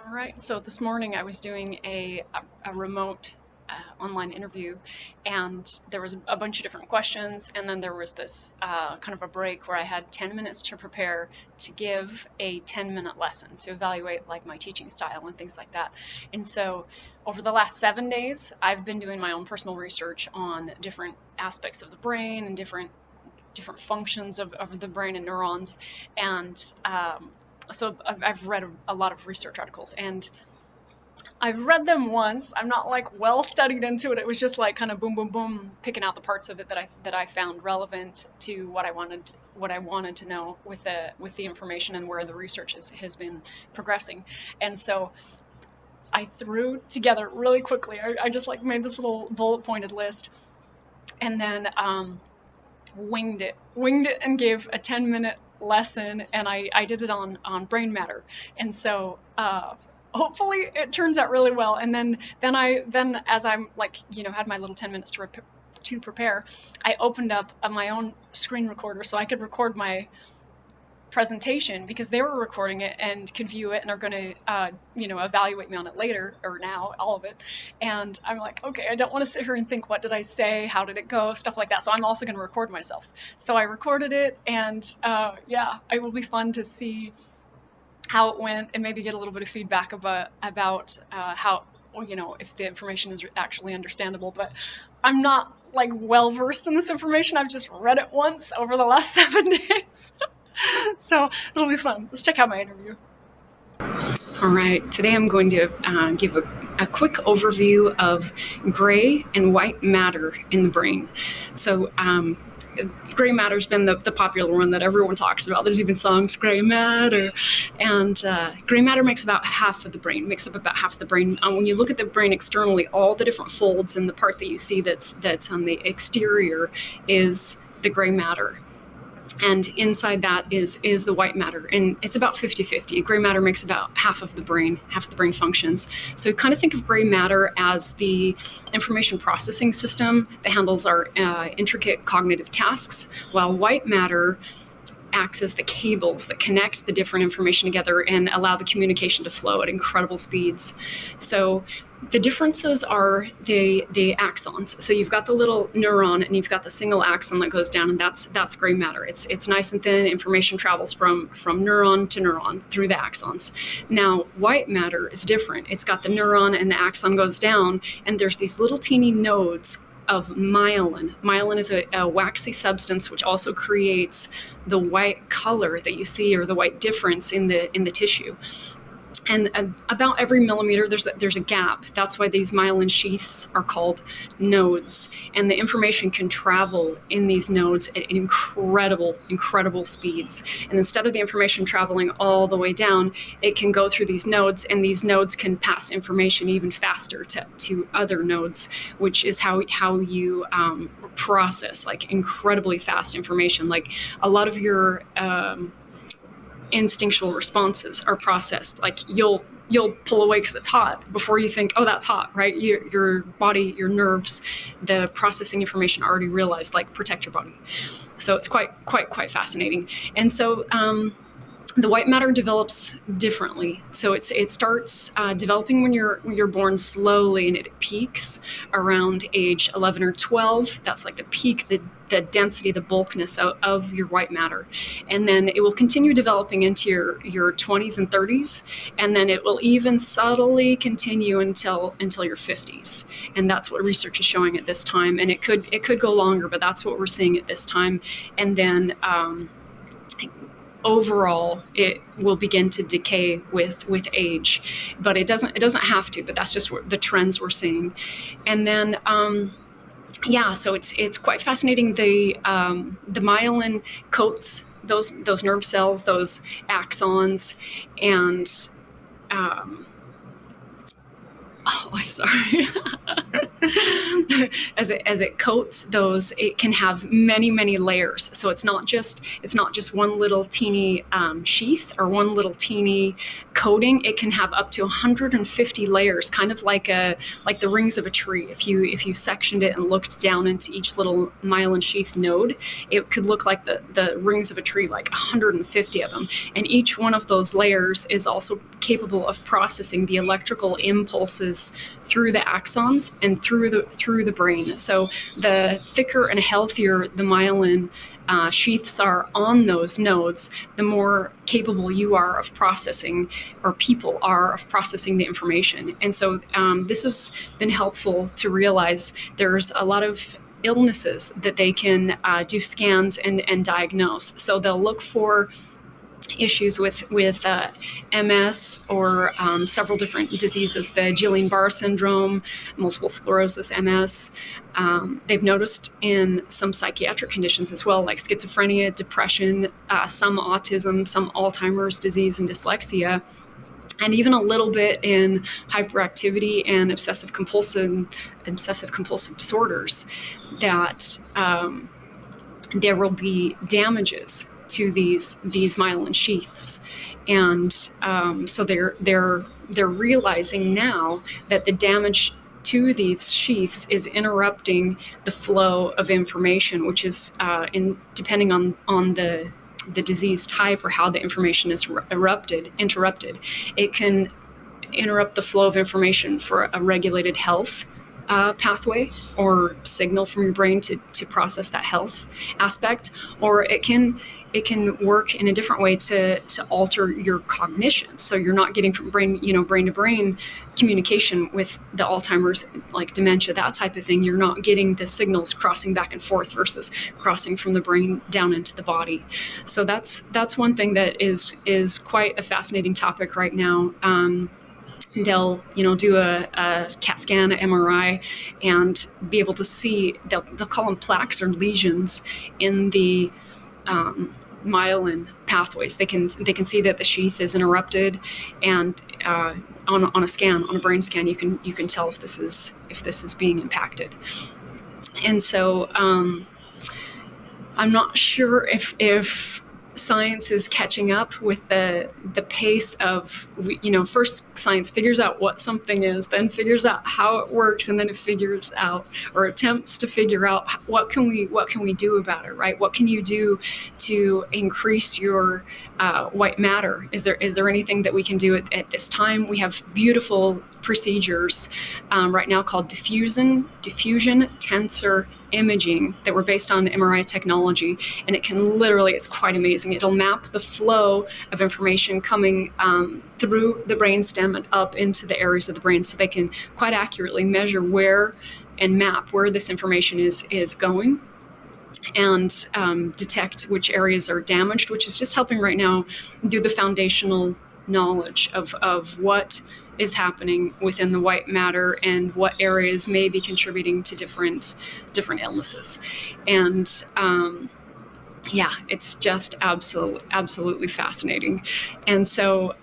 All right. So this morning I was doing a remote online interview, and there was a bunch of different questions, and then there was this kind of a break where I had 10 minutes to prepare to give a 10-minute lesson to evaluate like my teaching style and things like that. And so over the last 7 days, I've been doing my own personal research on different aspects of the brain and different functions of the brain and neurons. And so I've read a lot of research articles, and I've read them once. I'm not like well studied into it. It was just like kind of boom, boom, boom, picking out the parts of it that I found relevant to what I wanted to know with the information and where the research has been progressing. And so I threw together really quickly. I just like made this little bullet pointed list, and then winged it, and gave a 10-minute lesson, and I did it on brain matter. And so hopefully it turns out really well. And then as I'm like, had my little 10 minutes to prepare, I opened up my own screen recorder so I could record my presentation, because they were recording it and can view it and are going to evaluate me on it later, or now, all of it. And I'm like, okay, I don't want to sit here and think, what did I say, how did it go, stuff like that. So I'm also going to record myself. So I recorded it, and it will be fun to see how it went, and maybe get a little bit of feedback about how, if the information is actually understandable. But I'm not like well versed in this information. I've just read it once over the last 7 days. So it'll be fun. Let's check out my interview. All right, today I'm going to give a quick overview of gray and white matter in the brain. So gray matter's been the popular one that everyone talks about. There's even songs, Gray Matter. And gray matter makes up about half of the brain. When you look at the brain externally, all the different folds and the part that you see that's on the exterior is the gray matter. And inside that is the white matter, and it's about 50-50. Gray matter makes about half of the brain functions. So kind of think of gray matter as the information processing system that handles our intricate cognitive tasks, while white matter acts as the cables that connect the different information together and allow the communication to flow at incredible speeds. So the differences are the axons. So you've got the little neuron, and you've got the single axon that goes down, and that's gray matter. It's nice and thin. Information travels from neuron to neuron through the axons. Now, white matter is different. It's got the neuron, and the axon goes down, and there's these little teeny nodes of myelin. Myelin is a waxy substance which also creates the white color that you see, or the white difference in the tissue. And about every millimeter, there's a gap. That's why these myelin sheaths are called nodes. And the information can travel in these nodes at incredible speeds. And instead of the information traveling all the way down, it can go through these nodes, and these nodes can pass information even faster to other nodes, which is how you process like incredibly fast information. Like a lot of your instinctual responses are processed. Like you'll pull away because it's hot before you think, oh, that's hot, right? Your body, your nerves, the processing information already realized, like, protect your body. So it's quite fascinating. And so the white matter develops differently. So it starts developing when you're born slowly, and it peaks around age 11 or 12. That's like the peak, the density, the bulkness of your white matter. And then it will continue developing into your 20s and 30s, and then it will even subtly continue until your 50s. And that's what research is showing at this time. And it could go longer, but that's what we're seeing at this time. And then overall, it will begin to decay with age, but it doesn't have to. But that's just the trends we're seeing. And then so it's quite fascinating. The myelin coats those nerve cells, those axons, and I'm sorry. As it coats those, it can have many layers. So it's not just one little teeny sheath or one little teeny coating, it can have up to 150 layers, kind of like the rings of a tree. If you sectioned it and looked down into each little myelin sheath node, it could look like the rings of a tree, like 150 of them. And each one of those layers is also capable of processing the electrical impulses through the axons and through the brain. So the thicker and healthier the myelin sheaths are on those nodes, the more capable you are of processing, or people are of processing the information. And so this has been helpful to realize there's a lot of illnesses that they can do scans and diagnose. So they'll look for issues with MS or several different diseases, the Guillain-Barré syndrome, multiple sclerosis, MS. They've noticed in some psychiatric conditions as well, like schizophrenia, depression, some autism, some Alzheimer's disease and dyslexia, and even a little bit in hyperactivity and obsessive compulsive disorders, that there will be damages to these myelin sheaths. And so they're realizing now that the damage to these sheaths is interrupting the flow of information, which is depending on the disease type or how the information is interrupted. It can interrupt the flow of information for a regulated health pathway or signal from your brain to process that health aspect, or it can work in a different way to alter your cognition. So you're not getting from brain to brain communication with the Alzheimer's, like dementia, that type of thing. You're not getting the signals crossing back and forth versus crossing from the brain down into the body. So that's one thing that is quite a fascinating topic right now. They'll do a CAT scan, an MRI, and be able to see, they'll call them plaques or lesions in the myelin pathways. They can see that the sheath is interrupted, and on a scan, on a brain scan, you can tell if this is being impacted. And so I'm not sure if science is catching up with the pace of, first science figures out what something is, then figures out how it works, and then it figures out or attempts to figure out what can we do about it, right? What can you do to increase your white matter? Is there anything that we can do at this time? We have beautiful procedures right now called diffusion tensor imaging that were based on MRI technology, and it can literally, it's quite amazing. It'll map the flow of information coming through the brainstem and up into the areas of the brain, so they can quite accurately measure where and map where this information is going, and detect which areas are damaged, which is just helping right now do the foundational knowledge of what is happening within the white matter and what areas may be contributing to different illnesses. And it's just absolutely fascinating. And so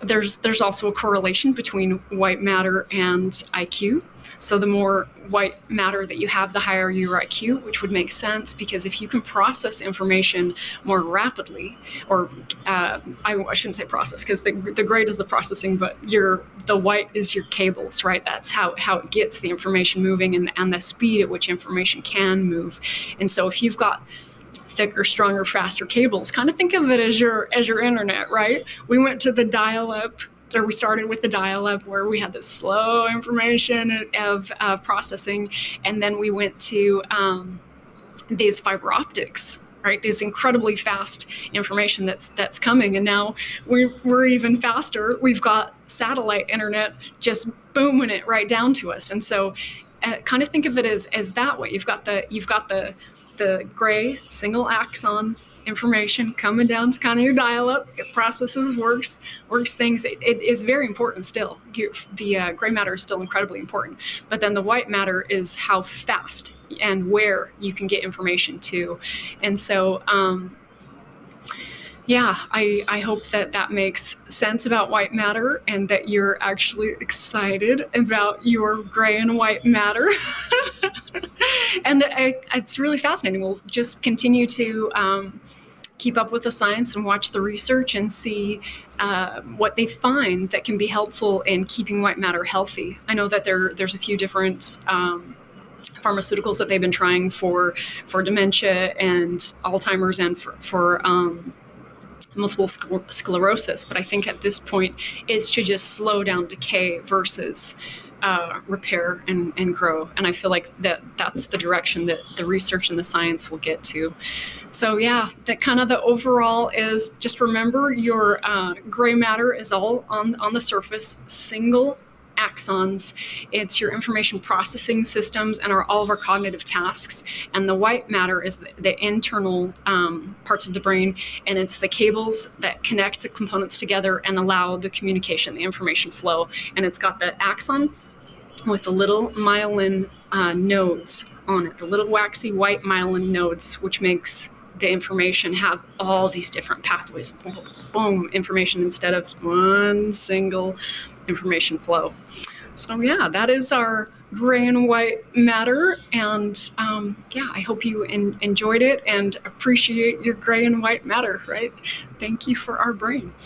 there's also a correlation between white matter and IQ. So the more white matter that you have, the higher your IQ, which would make sense, because if you can process information more rapidly, or I shouldn't say process, because the gray does the processing, but the white is your cables, right? That's how it gets the information moving, and the speed at which information can move. And so if you've got thicker, stronger, faster cables, kind of think of it as your internet, right? We went to the dial-up, or we started with the dial-up, where we had this slow information of processing, and then we went to these fiber optics, right? These incredibly fast information that's coming, and now we're even faster. We've got satellite internet just booming it right down to us, and so kind of think of it as that way. You've got the gray single axon information coming down to kind of your dial-up. It processes, works things. It is very important still. The gray matter is still incredibly important, but then the white matter is how fast and where you can get information to. And so I hope that makes sense about white matter, and that you're actually excited about your gray and white matter. And it's really fascinating. We'll just continue to keep up with the science and watch the research and see what they find that can be helpful in keeping white matter healthy. I know that there's a few different pharmaceuticals that they've been trying for dementia and Alzheimer's and for multiple sclerosis. But I think at this point it's to just slow down decay versus repair and grow. And I feel like that's the direction that the research and the science will get to. So yeah, that kind of the overall is just remember your gray matter is all on the surface, single axons. It's your information processing systems and all of our cognitive tasks. And the white matter is the internal parts of the brain, and it's the cables that connect the components together and allow the communication, the information flow. And it's got the axon with the little myelin nodes on it, the little waxy white myelin nodes, which makes the information have all these different pathways, boom, boom, boom, information instead of one single information flow. So yeah, that is our gray and white matter. And yeah, I hope you enjoyed it and appreciate your gray and white matter, right? Thank you for our brains.